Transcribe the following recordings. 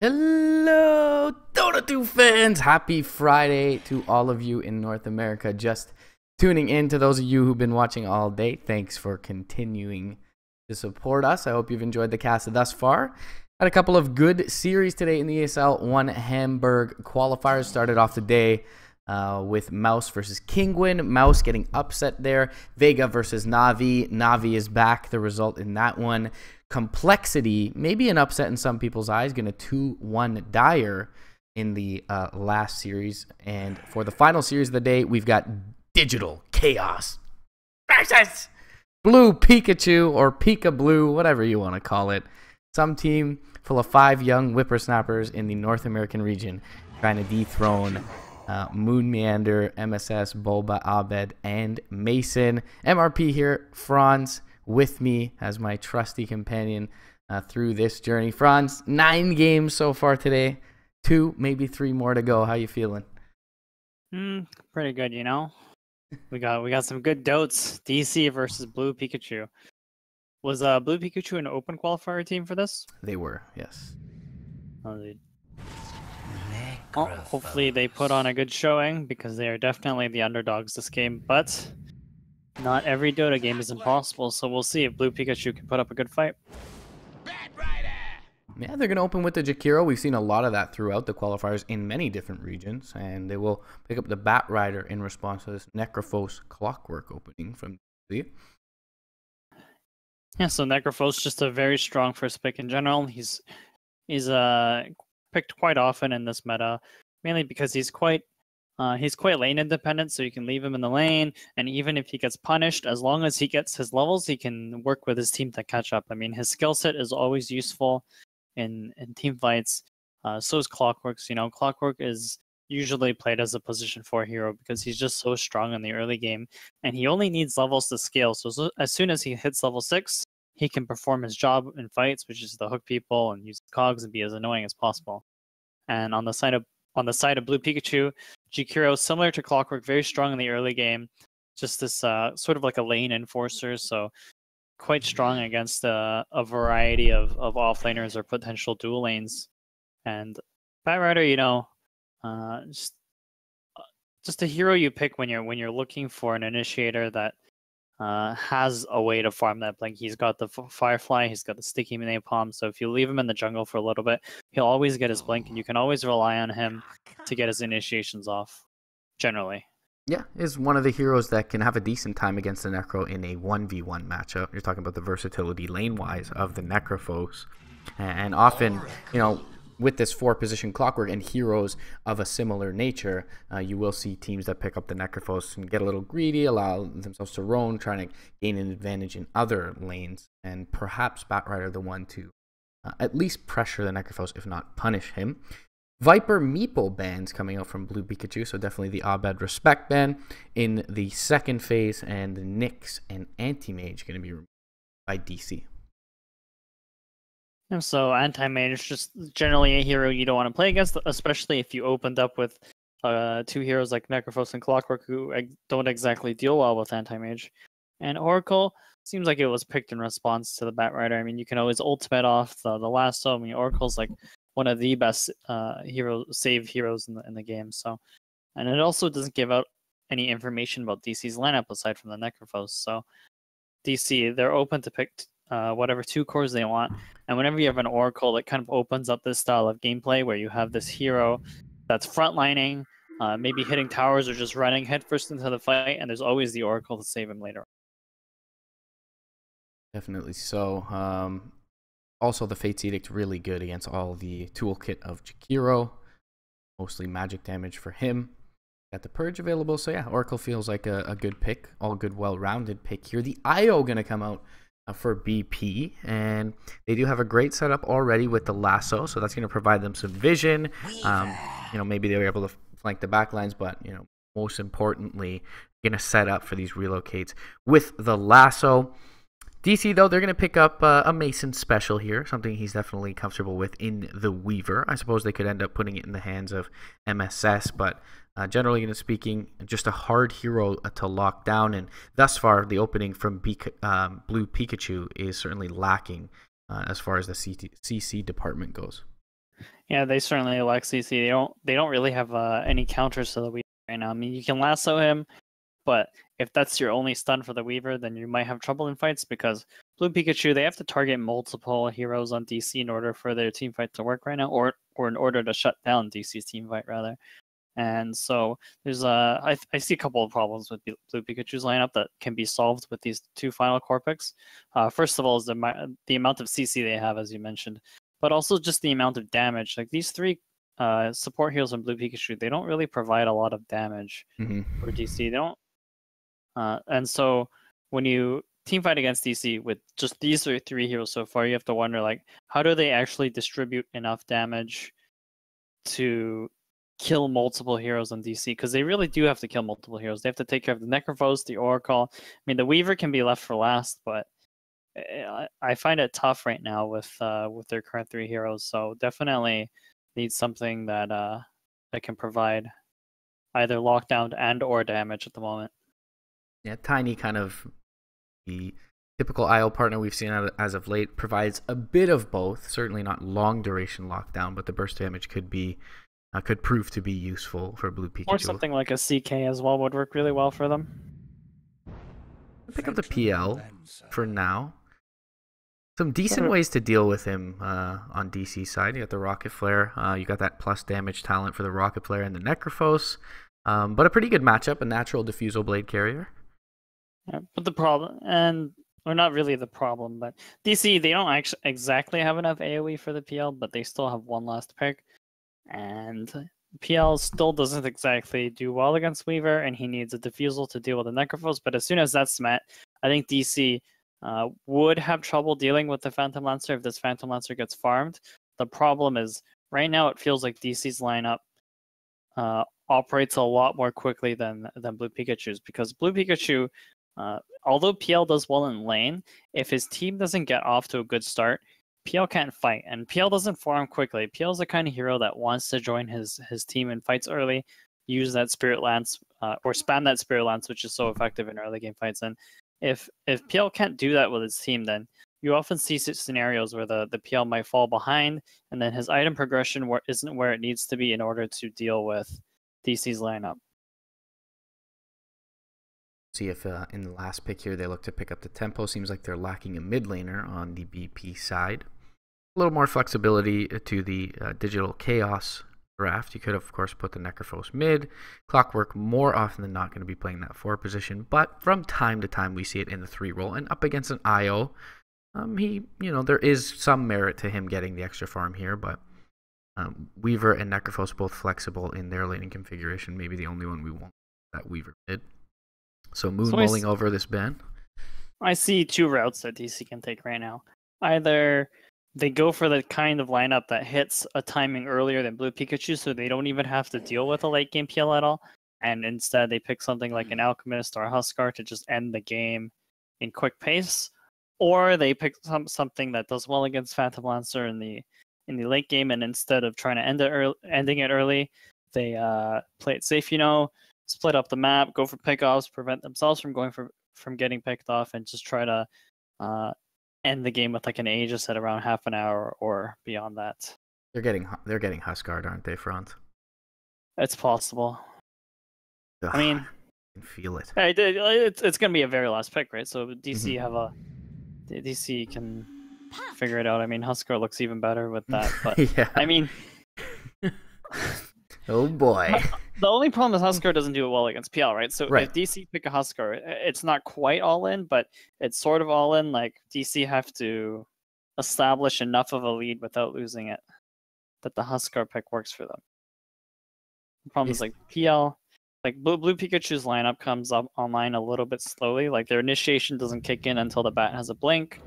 Hello, Dota 2 fans! Happy Friday to all of you in North America. Just tuning in. To those of you who've been watching all day, thanks for continuing to support us. I hope you've enjoyed the cast thus far. Had a couple of good series today in the ESL One Hamburg qualifiers. Started off the day with Mouse versus Kingwin. Mouse getting upset there. Vega versus Navi. Navi is back. The result in that one. Complexity, maybe an upset in some people's eyes, going to 2-1 Dire in the last series. And for the final series of the day, we've got Digital Chaos versus BluePikachu, or Pika Blue, whatever you want to call it. Some team full of 5 young whippersnappers in the North American region trying to dethrone Moon Meander, MSS, Boba, Abed, and Mason. MRP here, Franz, with me as my trusty companion through this journey. Franz, 9 games so far today, 2, maybe 3 more to go. How you feeling? Pretty good, you know. We got some good dotes. DC versus BluePikachu. Was BluePikachu an open qualifier team for this? They were, yes. Well, hopefully they put on a good showing, because they are definitely the underdogs this game, but not every Dota game is impossible, so we'll see if BluePikachu can put up a good fight. Yeah, they're going to open with the Jakiro. We've seen a lot of that throughout the qualifiers in many different regions, and they will pick up the Bat Rider in response to this Necrophos Clockwork opening from DC. Yeah, so Necrophos just a very strong first pick in general. He's picked quite often in this meta, mainly because he's quite lane independent, so you can leave him in the lane, and even if he gets punished, as long as he gets his levels, he can work with his team to catch up. I mean, his skill set is always useful in team fights. So is Clockwork's. You know, Clockwork is usually played as a position 4 hero because he's just so strong in the early game, and he only needs levels to scale. So as soon as he hits level 6, he can perform his job in fights, which is to hook people and use cogs and be as annoying as possible. And on the side of BluePikachu, Jakiro, similar to Clockwork, very strong in the early game. Just this sort of like a lane enforcer, so quite strong against a variety of offlaners or potential dual lanes. And Bat Rider, you know, just a hero you pick when you're looking for an initiator that has a way to farm that blink. He's got the Firefly, he's got the Sticky Napalm, so if you leave him in the jungle for a little bit, he'll always get his blink, and you can always rely on him to get his initiations off, generally. Yeah, is one of the heroes that can have a decent time against the Necro in a 1v1 matchup. You're talking about the versatility lane-wise of the Necrophos. And often, you know, with this 4-position Clockwork and heroes of a similar nature, you will see teams that pick up the Necrophos and get a little greedy, allow themselves to roam, trying to gain an advantage in other lanes, and perhaps Bat Rider the one to at least pressure the Necrophos, if not punish him. Viper Meeple bans coming out from BluePikachu, so definitely the Abed Respect ban in the second phase, and Nyx and Anti-Mage going to be removed by DC. So Anti-Mage is just generally a hero you don't want to play against, especially if you opened up with 2 heroes like Necrophos and Clockwork who don't exactly deal well with Anti-Mage. And Oracle seems like it was picked in response to the Bat Rider. I mean, you can always ultimate off the lasso. I mean, Oracle's like one of the best save heroes in the game. So, and it also doesn't give out any information about DC's lineup aside from the Necrophos. So DC, they're open to pick whatever 2 cores they want, and whenever you have an Oracle, it kind of opens up this style of gameplay where you have this hero that's frontlining, maybe hitting towers or just running headfirst into the fight, and there's always the Oracle to save him later. Definitely so. Also, the Fate's Edict really good against all the toolkit of Jakiro, mostly magic damage for him. Got the Purge available, so yeah, Oracle feels like a good pick, all good, well-rounded pick here. The IO going to come out for BP, and they do have a great setup already with the lasso, so that's going to provide them some vision. You know, maybe they were able to flank the backlines, but you know, most importantly, going to set up for these relocates with the lasso. DC, though, they're going to pick up a Mason special here, something he's definitely comfortable with in the Weaver. I suppose they could end up putting it in the hands of MSS, but generally speaking, just a hard hero to lock down, and thus far, the opening from BluePikachu is certainly lacking as far as the CC department goes. Yeah, they certainly lack CC. They don't really have any counters to the Weaver right now. I mean, you can lasso him, but if that's your only stun for the Weaver, then you might have trouble in fights because BluePikachu, they have to target multiple heroes on DC in order for their team fight to work right now, or in order to shut down DC's team fight rather. And so there's I see a couple of problems with BluePikachu's lineup that can be solved with these two final core picks. First of all is the amount of CC they have, as you mentioned, but also just the amount of damage. Like these three support heroes in BluePikachu, they don't really provide a lot of damage for DC. They don't, and so when you team fight against DC with just these three heroes so far, you have to wonder like how do they actually distribute enough damage to kill multiple heroes on DC, because they really do have to kill multiple heroes. They have to take care of the Necrophos, the Oracle. I mean, the Weaver can be left for last, but I find it tough right now with their current three heroes. So definitely need something that that can provide either lockdown and or damage at the moment. Yeah, Tiny, kind of the typical IO partner we've seen as of late, provides a bit of both. Certainly not long duration lockdown, but the burst damage could prove to be useful for BluePikachu. Or something like a CK as well would work really well for them. Pick up the PL for now. Some decent ways to deal with him on DC side. You got the Rocket Flare. You got that plus damage talent for the Rocket Flare and the Necrophos. But a pretty good matchup, a natural Diffusal Blade carrier. Yeah, but the problem, or not really the problem, but DC, they don't actually exactly have enough AoE for the PL, but they still have one last pick. And PL still doesn't exactly do well against Weaver, and he needs a Diffusal to deal with the Necrophos. But as soon as that's met, I think DC would have trouble dealing with the Phantom Lancer if this Phantom Lancer gets farmed. The problem is, right now it feels like DC's lineup operates a lot more quickly than BluePikachu's, because BluePikachu, although PL does well in lane, if his team doesn't get off to a good start, PL can't fight, and PL doesn't farm quickly. PL's the kind of hero that wants to join his team in fights early, use that Spirit Lance, or spam that Spirit Lance, which is so effective in early game fights. And if PL can't do that with his team, then you often see scenarios where the PL might fall behind, and then his item progression isn't where it needs to be in order to deal with DC's lineup. See if in the last pick here they look to pick up the tempo. Seems like they're lacking a mid laner on the BP side. A little more flexibility to the Digital Chaos draft. You could, of course, put the Necrophos mid. Clockwork, more often than not, going to be playing that 4 position, but from time to time we see it in the 3 role, and up against an IO, there is some merit to him getting the extra farm here, but Weaver and Necrophos both flexible in their laning configuration. Maybe the only one we want that Weaver mid. So mulling over this ban. I see 2 routes that DC can take right now. Either they go for the kind of lineup that hits a timing earlier than BluePikachu, so they don't even have to deal with a late game PL at all, and instead they pick something like an Alchemist or a Huskar to just end the game in quick pace, or they pick something that does well against Phantom Lancer in the late game, and instead of trying to ending it early, they play it safe, split up the map, go for pickoffs, prevent themselves from getting picked off, and just try to end the game with like an Aegis at around half an hour or beyond that. They're getting Huskard, aren't they, Franz? It's possible. Ugh, I mean, I can feel it. It's going to be a very last pick, right? So DC DC can figure it out. I mean, Huskar looks even better with that, but yeah. I mean, oh boy. The only problem is Huskar doesn't do it well against PL, right? So if DC pick a Huskar, it's not quite all in, but it's sort of all in. Like DC have to establish enough of a lead without losing it that the Huskar pick works for them. The problem is like PL, like BluePikachu's lineup comes up online a little bit slowly. Like their initiation doesn't kick in until the bat has a blink,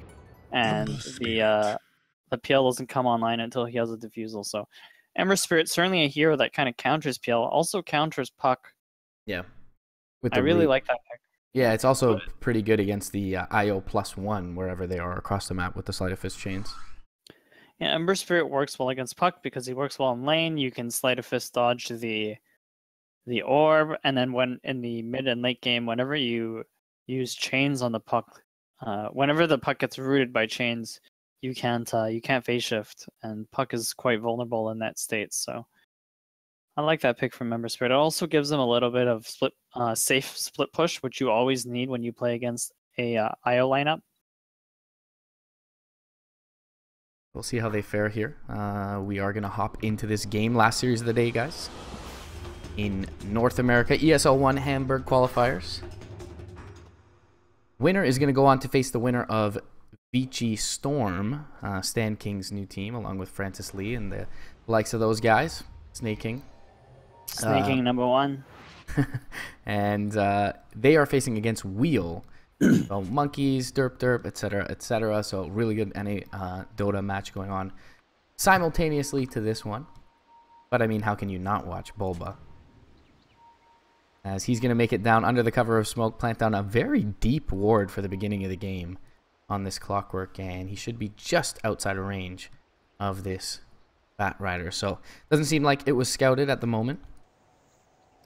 and the PL doesn't come online until he has a Diffusal. So Ember Spirit, certainly a hero that kind of counters PL, also counters Puck. Yeah. I really like that pick. Yeah, it's also pretty good against the IO +1 wherever they are across the map with the Sleight of Fist chains. Yeah, Ember Spirit works well against Puck because he works well in lane. You can Sleight of Fist dodge the orb, and then when in the mid and late game, whenever you use chains on the Puck, whenever the Puck gets rooted by chains, you can't phase shift, and Puck is quite vulnerable in that state. So I like that pick from Member Spirit. It also gives them a little bit of safe split push, which you always need when you play against a IO lineup. We'll see how they fare here. We are going to hop into this game. Last series of the day, guys. In North America, ESL One Hamburg qualifiers. Winner is going to go on to face the winner of Vici Storm, Stan King's new team, along with Francis Lee and the likes of those guys. Snake King. Snake King #1. And they are facing against Wheel. So Monkeys, Derp, etc., etc. So really good Dota match going on simultaneously to this one. But I mean, how can you not watch Bulba? As he's going to make it down under the cover of smoke, plant down a very deep ward for the beginning of the game on this Clockwork, and he should be just outside of range of this Bat Rider. So doesn't seem like it was scouted at the moment.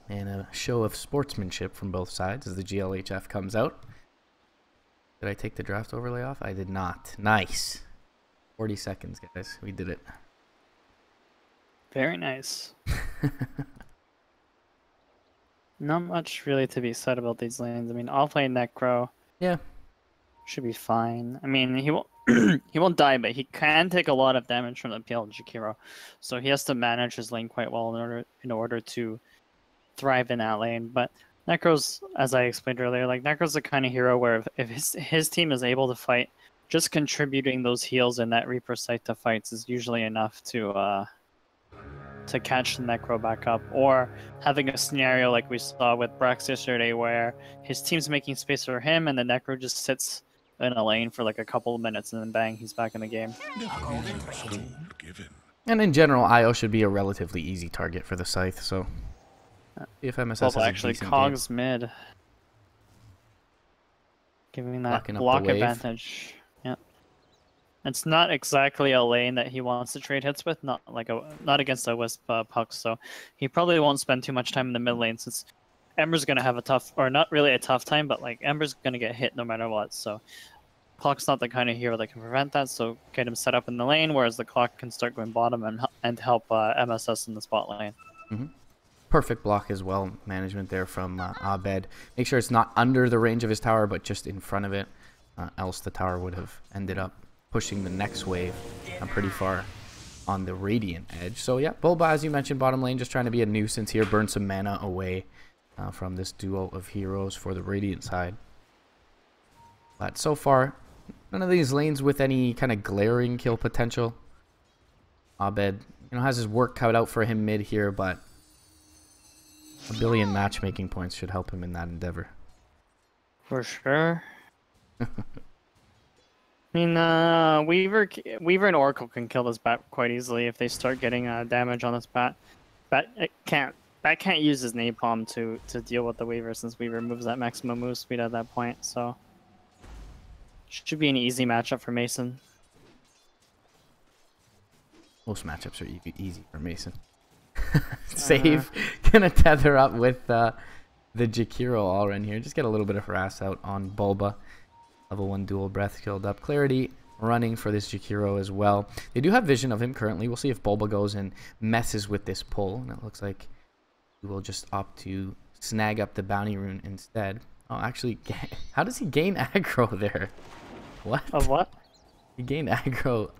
And a show of sportsmanship from both sides as the GLHF comes out. Did I take the draft overlay off? I did not. Nice. 40 seconds, guys. We did it. Very nice. Not much really to be said about these lanes. I mean, I'll play Necro. Yeah. Should be fine. I mean, he won't he won't die, but he can take a lot of damage from the PL Jakiro. So he has to manage his lane quite well in order to thrive in that lane. But Necro's, as I explained earlier, like Necro's the kind of hero where if his team is able to fight, just contributing those heals in that Reaper site to fights is usually enough to catch the Necro back up. Or having a scenario like we saw with Brax yesterday where his team's making space for him and the Necro just sits in a lane for like a couple of minutes and then bang, he's back in the game. And in general, IO should be a relatively easy target for the Scythe, so if MSS well, actually, Cogs game. Mid. Giving that block advantage. Yeah. It's not exactly a lane that he wants to trade hits with, not against a Wisp Puck, so he probably won't spend too much time in the mid lane since Ember's going to have a tough, or not really a tough time, but like Ember's going to get hit no matter what, so Clock's not the kind of hero that can prevent that, so get him set up in the lane, whereas the Clock can start going bottom and help MSS in the spot lane. Mm-hmm. Perfect block as well, management there from Abed. Make sure it's not under the range of his tower, but just in front of it, else the tower would have ended up pushing the next wave pretty far on the Radiant edge. So yeah, Bulba, as you mentioned, bottom lane, just trying to be a nuisance here, burn some mana away from this duo of heroes for the Radiant side. But so far, none of these lanes with any kind of glaring kill potential. Abed, has his work cut out for him mid here, but a billion matchmaking points should help him in that endeavor. For sure. I mean, Weaver and Oracle can kill this bat quite easily if they start getting damage on this bat. Bat can't use his napalm to deal with the Weaver since Weaver moves at maximum move speed at that point. So should be an easy matchup for Mason. Most matchups are easy for Mason. Save, gonna tether up with the Jakiro all run here. Just get a little bit of harass out on Bulba. Level 1 dual breath killed up. Clarity running for this Jakiro as well. They do have vision of him currently. We'll see if Bulba goes and messes with this pull. And it looks like he will just opt to snag up the bounty rune instead. Oh, actually, how does he gain aggro there? What? Of what? He gained aggro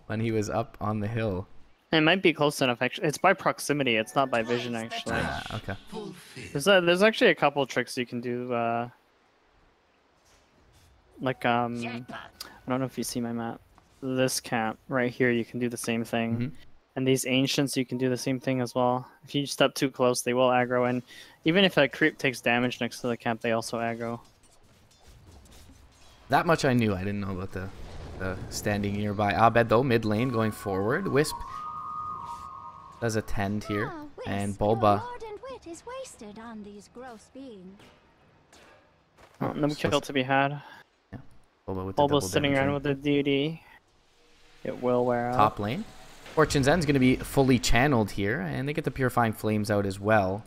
when he was up on the hill. It might be close enough, actually. It's by proximity. It's not by vision, actually. Okay. There's actually a couple tricks you can do. I don't know if you see my map. This camp right here, you can do the same thing. Mm-hmm. And these ancients, you can do the same thing as well. If you step too close, they will aggro. And even if a creep takes damage next to the camp, they also aggro. That much I knew. I didn't know about the standing nearby. Abed, though, mid lane going forward. Wisp does attend here. And Bulba. Oh, no kill to be had. Yeah. Bulba with Bulba's sitting around with the DD. It will wear out. Top lane. Fortune's End's going to be fully channeled here. And they get the Purifying Flames out as well.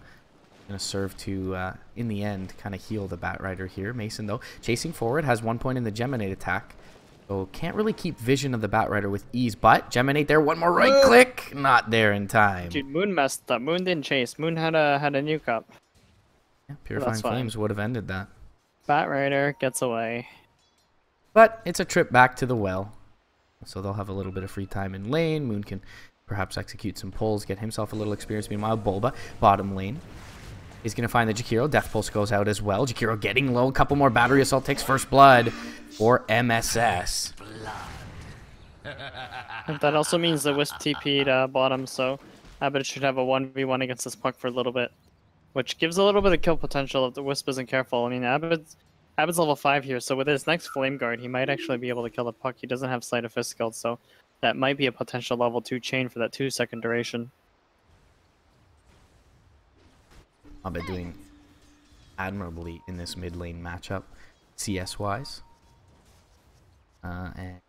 Going to serve to, in the end, kind of heal the Bat Rider here. Mason, though, chasing forward, has 1 point in the Geminate attack. So can't really keep vision of the Batrider with ease, but Geminate there, one more right click, not there in time. Dude, Moon messed up. Moon didn't chase. Moon had a nuke up. Yeah, Purifying Flames would have ended that. Batrider gets away. But it's a trip back to the well. So they'll have a little bit of free time in lane. Moon can perhaps execute some pulls, get himself a little experience. Meanwhile, Bulba, bottom lane. He's going to find the Jakiro. Death Pulse goes out as well. Jakiro getting low. A couple more Battery Assault takes first blood for MSS. That also means the Wisp TP'd bottom, so Abbott should have a 1v1 against this puck for a little bit. Which gives a little bit of kill potential if the Wisp isn't careful. I mean, Abbott's level 5 here, so with his next Flame Guard, he might actually be able to kill the puck. He doesn't have Sleight of Fist skilled, so that might be a potential level 2 chain for that 2-second duration. Abed doing admirably in this mid lane matchup, CS-wise. And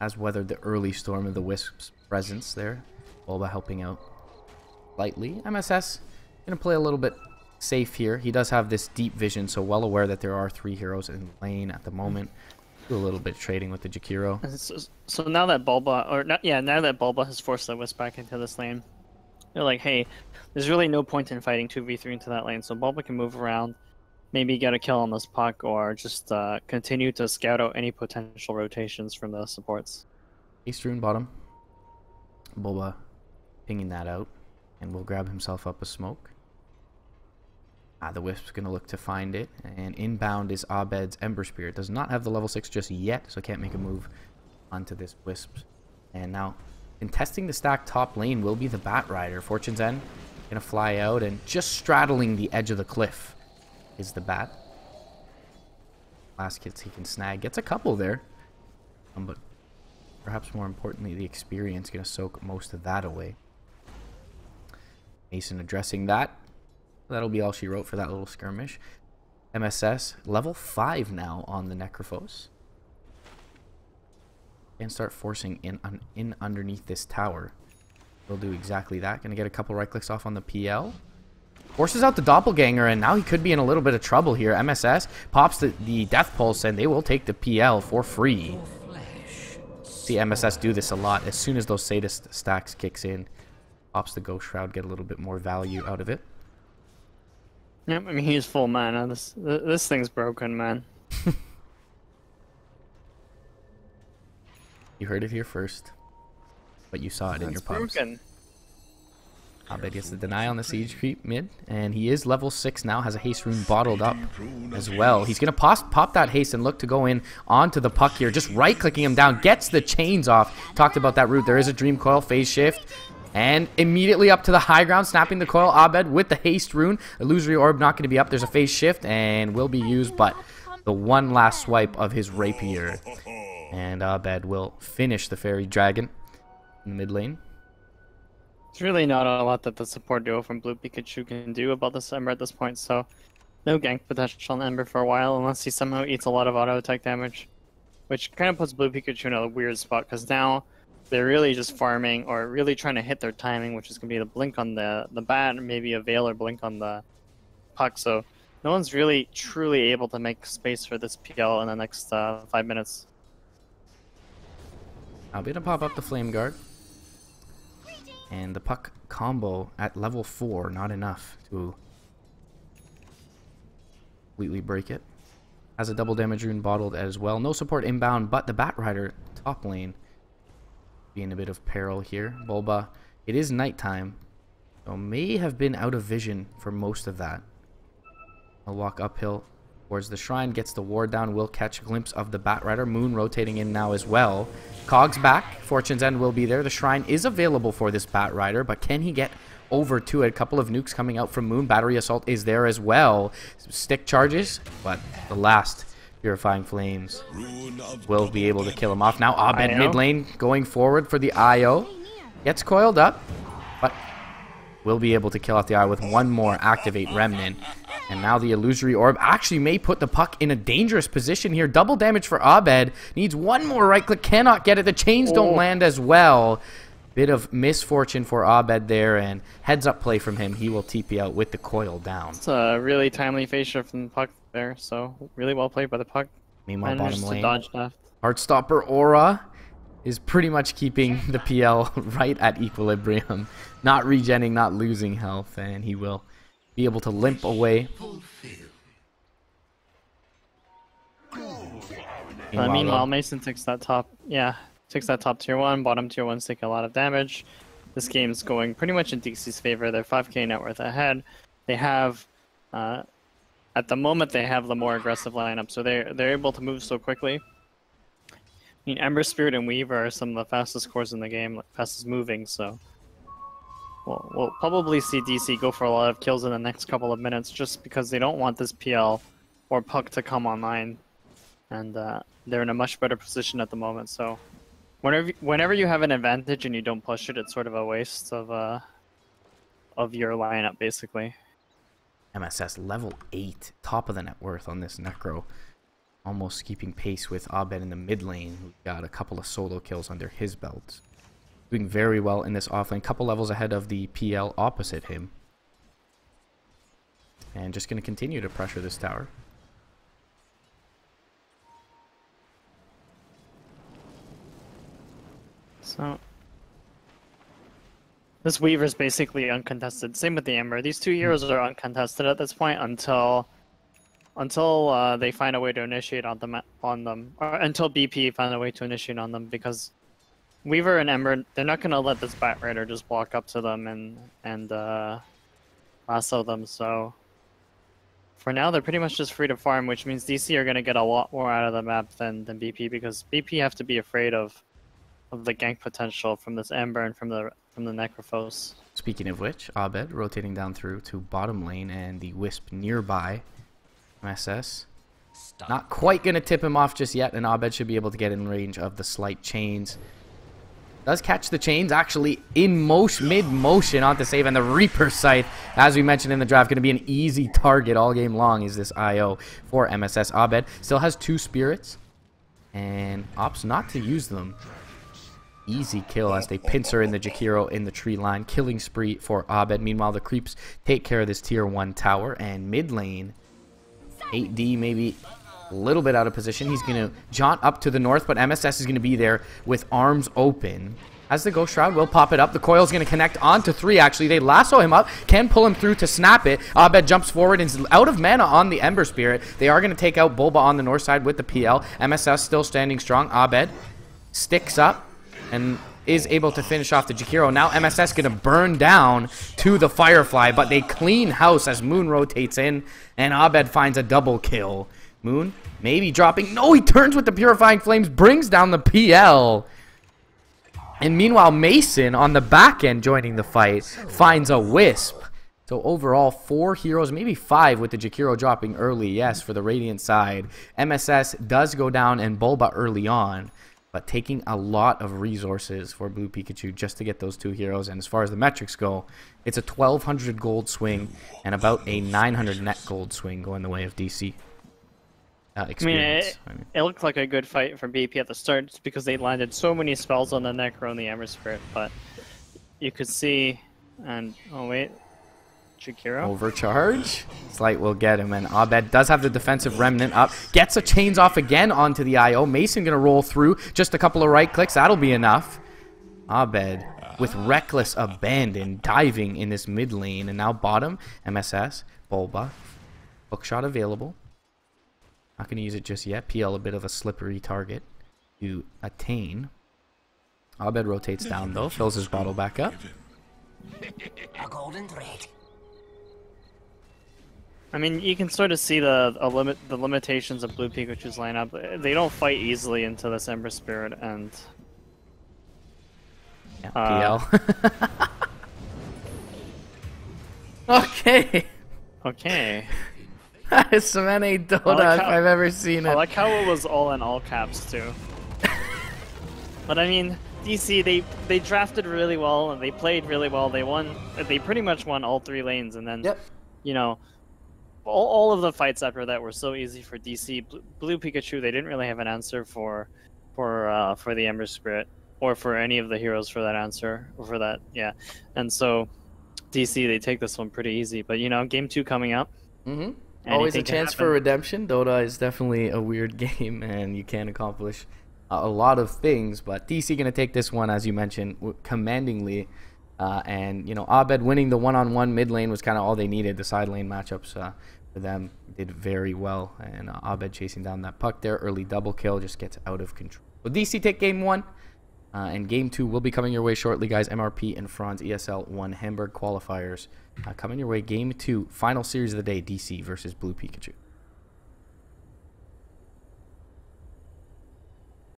has weathered the early storm of the Wisp's presence there. Bulba helping out lightly. MSS going to play a little bit safe here. He does have this deep vision, so well aware that there are 3 heroes in lane at the moment. Do a little bit of trading with the Jakiro. So now that Bulba, now that Bulba has forced the Wisp back into this lane, they're like, hey, there's really no point in fighting 2v3 into that lane, so Bulba can move around, maybe get a kill on this puck, or just continue to scout out any potential rotations from the supports. Ace Rune bottom. Bulba pinging that out, and will grab himself up a smoke. The Wisp's going to look to find it, and inbound is Abed's Ember Spirit. Does not have the level 6 just yet, so can't make a move onto this Wisp. And now, contesting the stack top lane will be the Batrider. Fortune's End going to fly out, and just straddling the edge of the cliff is the Bat. Last hits he can snag. Gets a couple there, but perhaps more importantly, the experience going to soak most of that away. Mason addressing that. That'll be all she wrote for that little skirmish. MSS, level 5 now on the Necrophos. And start forcing in underneath this tower. We'll do exactly that. Gonna get a couple right clicks off on the PL. Forces out the Doppelganger, and now he could be in a little bit of trouble here. MSS pops the Death Pulse, and they will take the PL for free. See MSS do this a lot. As soon as those Sadist stacks kicks in, pops the Ghost Shroud, get a little bit more value out of it. Yep, I mean, he's full mana. This thing's broken, man. You heard it here first, but you saw it in your pubs. Abed gets the deny on the Siege Creep mid, and he is level 6 now, has a Haste Rune bottled up as well. He's going to pop that Haste and look to go in onto the puck here, just right-clicking him down, gets the chains off. Talked about that route. There is a Dream Coil, Phase Shift. And immediately up to the high ground, snapping the coil. Abed with the Haste Rune. Illusory Orb not going to be up. There's a Phase Shift and will be used, but the one last swipe of his Rapier. And Abed will finish the Fairy Dragon in the mid lane. There's really not a lot that the support duo from BluePikachu can do about this Ember at this point, so no gank potential on Ember for a while unless he somehow eats a lot of auto attack damage. Which kind of puts BluePikachu in a weird spot, because now they're really just farming or really trying to hit their timing, which is going to be the blink on the bat, and maybe a veil or blink on the puck. So no one's really truly able to make space for this PL in the next 5 minutes. I'll be to pop up the Flame Guard. And the puck combo at level 4, not enough to completely break it. Has a double damage rune bottled as well. No support inbound, but the Batrider top lane be in a bit of peril here. Bulba, it is nighttime, so may have been out of vision for most of that. I'll walk uphill towards the shrine, gets the ward down, will catch a glimpse of the Batrider. Moon rotating in now as well. Cog's back, Fortune's End will be there. The shrine is available for this Batrider, but can he get over to it? A couple of nukes coming out from Moon. Battery Assault is there as well. Stick charges, but the last Purifying Flames will be able to kill him off. Now Abed mid lane going forward for the IO. Gets coiled up, but will be able to kill off the IO with one more Activate Remnant. And now the Illusory Orb actually may put the puck in a dangerous position here. Double damage for Abed. Needs one more right click. Cannot get it. The chains don't land as well. Bit of misfortune for Abed there, and heads up play from him. He will TP out with the coil down. It's a really timely phase shift from the puck there, so really well played by the puck. Meanwhile, bottom lane. Dodge left. Heartstopper Aura is pretty much keeping the PL right at equilibrium. Not regenning, not losing health, and he will be able to limp away. Meanwhile, Mason takes that top, takes that top tier 1, bottom tier 1s take a lot of damage. This game's going pretty much in DC's favor. They're 5k net worth ahead. They have, at the moment, they have the more aggressive lineup, so they're able to move so quickly. I mean, Ember Spirit and Weaver are some of the fastest cores in the game, fastest moving, so we'll probably see DC go for a lot of kills in the next couple of minutes just because they don't want this PL or Puck to come online, and they're in a much better position at the moment, so whenever you have an advantage and you don't push it, it's sort of a waste of your lineup, basically. MSS level 8, top of the net worth on this Necro. Almost keeping pace with Abed in the mid lane, who got a couple of solo kills under his belt. Doing very well in this offlane, couple levels ahead of the PL opposite him. And just going to continue to pressure this tower. So this Weaver's basically uncontested. Same with the Ember. These two heroes are uncontested at this point until they find a way to initiate on them, or until BP find a way to initiate on them, because Weaver and Ember, they're not gonna let this Bat Rider just walk up to them and lasso them. So for now, they're pretty much just free to farm, which means DC are gonna get a lot more out of the map than BP, because BP have to be afraid of the gank potential from this Ember and from the Necrophos. Speaking of which, Abed rotating down through to bottom lane, and the Wisp nearby. MSS not quite going to tip him off just yet, and Abed should be able to get in range of the slight chains. Does catch the chains actually in motion, mid-motion onto save, and the Reaper Scythe, as we mentioned in the draft, going to be an easy target all game long is this IO for MSS. Abed still has 2 spirits and opts not to use them. Easy kill as they pincer in the Jakiro in the tree line. Killing spree for Abed. Meanwhile, the creeps take care of this tier 1 tower, and mid lane 8D maybe a little bit out of position. He's going to jaunt up to the north, but MSS is going to be there with arms open. As the Ghost Shroud will pop it up. The coil's going to connect onto 3, actually. They lasso him up, can pull him through to snap it. Abed jumps forward and is out of mana on the Ember Spirit. They are going to take out Bulba on the north side with the PL. MSS still standing strong. Abed sticks up and is able to finish off the Jakiro. Now MSS going to burn down to the Firefly, but they clean house as Moon rotates in, and Abed finds a double kill. Moon maybe dropping. No, he turns with the Purifying Flames, brings down the PL. And meanwhile, Mason on the back end joining the fight finds a Wisp. So overall, 4 heroes, maybe 5 with the Jakiro dropping early, yes, for the Radiant side. MSS does go down and Bulba early on, but taking a lot of resources for BluePikachu just to get those 2 heroes. And as far as the metrics go, it's a 1,200 gold swing and about a 900 net gold swing going the way of DC. Experience. It looked like a good fight for BP at the start just because they landed so many spells on the Necro and the Ember Spirit, but you could see, and oh wait, Jakiro. Overcharge. Slight will get him, and Abed does have the defensive remnant up. Gets a chains off again onto the IO. Mason going to roll through. Just a couple of right clicks. That'll be enough. Abed with reckless abandon diving in this mid lane. And now bottom, MSS, Bulba. Hookshot available. Not going to use it just yet. PL a bit of a slippery target to attain. Abed rotates down though. Fills his bottle back up. A golden thread. I mean, you can sort of see the limitations of BluePikachu's lineup. They don't fight easily into this Ember Spirit, and PL. Okay. Okay. That is some NA Dota if I've ever seen it. I like how it was all in all caps too. But I mean, DC, they drafted really well and they played really well. They won. They pretty much won all 3 lanes, and then you know, all of the fights after that were so easy for DC. BluePikachu, they didn't really have an answer for the Ember Spirit, or for any of the heroes for that answer, or for that, yeah. And so DC, they take this one pretty easy. But you know, game 2 coming up. Always a chance for redemption. Dota is definitely a weird game, and you can accomplish a lot of things, but DC going to take this one, as you mentioned, commandingly. And, you know, Abed winning the one-on-one mid lane was kind of all they needed. The side lane matchups for them did very well. And Abed chasing down that puck there. Early double kill, just gets out of control. So DC take game 1. And game 2 will be coming your way shortly, guys. MRP and Franz ESL One Hamburg qualifiers coming your way. Game 2, final series of the day, DC versus BluePikachu.